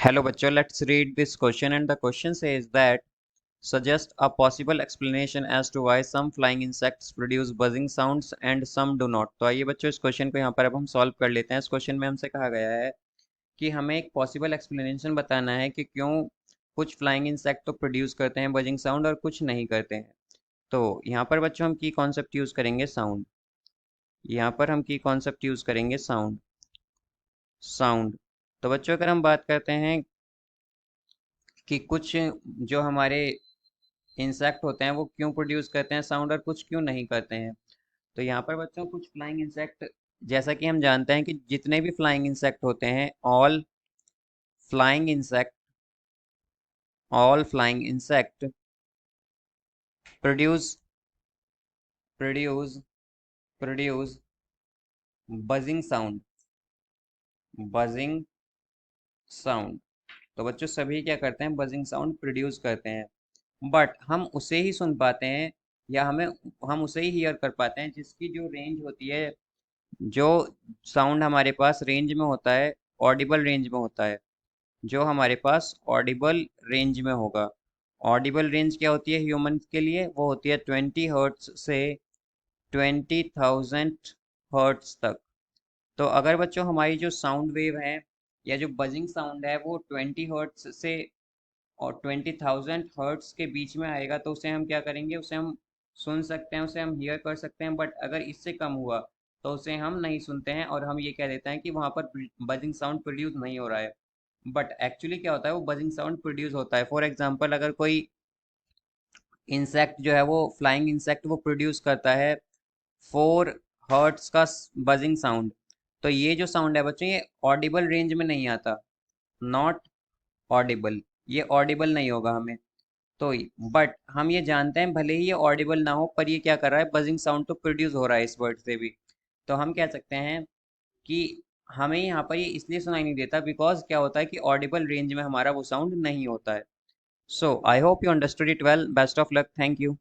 Hello बच्चों, let's read this question and the question says that suggest a possible explanation as to why some flying insects produce buzzing sounds and some do not। तो आइए बच्चों इस question को यहाँ पर अब हम सॉल्व कर लेते हैं। इस क्वेश्चन में हमसे कहा गया है कि हमें एक पॉसिबल एक्सप्लेनेशन बताना है कि क्यों कुछ फ्लाइंग इंसेक्ट तो प्रोड्यूस करते हैं बजिंग साउंड और कुछ नहीं करते हैं। तो यहाँ पर बच्चों हम की कॉन्सेप्ट यूज़ करेंगे साउंड। यहाँ पर हम की कॉन्सेप्ट यूज़ करेंगे साउंड। साउंड तो बच्चों अगर हम बात करते हैं कि कुछ जो हमारे इंसेक्ट होते हैं वो क्यों प्रोड्यूस करते हैं साउंड और कुछ क्यों नहीं करते हैं। तो यहाँ पर बच्चों कुछ फ्लाइंग इंसेक्ट, जैसा कि हम जानते हैं कि जितने भी फ्लाइंग इंसेक्ट होते हैं flying insect all flying insect produce produce produce buzzing sound. Buzzing sound तो बच्चों सभी क्या करते हैं, बजिंग साउंड प्रोड्यूस करते हैं। बट हम उसे ही सुन पाते हैं या हम उसे ही हियर कर पाते हैं जिसकी जो रेंज होती है, जो साउंड हमारे पास रेंज में होता है, ऑडिबल रेंज में होता है। जो हमारे पास ऑडिबल रेंज में होगा। ऑडिबल रेंज क्या होती है ह्यूमन के लिए, वो होती है 20 हर्ट्स से 20,000 हर्ट्स तक। तो अगर बच्चों हमारी जो साउंड वेव है या जो बजिंग साउंड है वो 20 हर्ट्स से और 20,000 हर्ट्स के बीच में आएगा तो उसे हम क्या करेंगे, उसे हम सुन सकते हैं, उसे हम हियर कर सकते हैं। बट अगर इससे कम हुआ तो उसे हम नहीं सुनते हैं और हम ये कह देते हैं कि वहाँ पर बजिंग साउंड प्रोड्यूस नहीं हो रहा है। बट एक्चुअली क्या होता है, वो बजिंग साउंड प्रोड्यूस होता है। फॉर एग्जांपल अगर कोई इंसेक्ट जो है वो फ्लाइंग इंसेक्ट वो प्रोड्यूस करता है 4 हर्ट्स का बजिंग साउंड, तो ये जो साउंड है बच्चों ये ऑडिबल रेंज में नहीं आता। नॉट ऑडिबल, ये ऑडिबल नहीं होगा हमें। तो बट हम ये जानते हैं भले ही ये ऑडिबल ना हो पर ये क्या कर रहा है, बजिंग साउंड तो प्रोड्यूस हो रहा है इस वर्ड से भी। तो हम कह सकते हैं कि हमें यहाँ पर ये इसलिए सुनाई नहीं देता बिकॉज क्या होता है कि ऑडिबल रेंज में हमारा वो साउंड नहीं होता है। So I hope you understood it well. Best of luck. Thank you.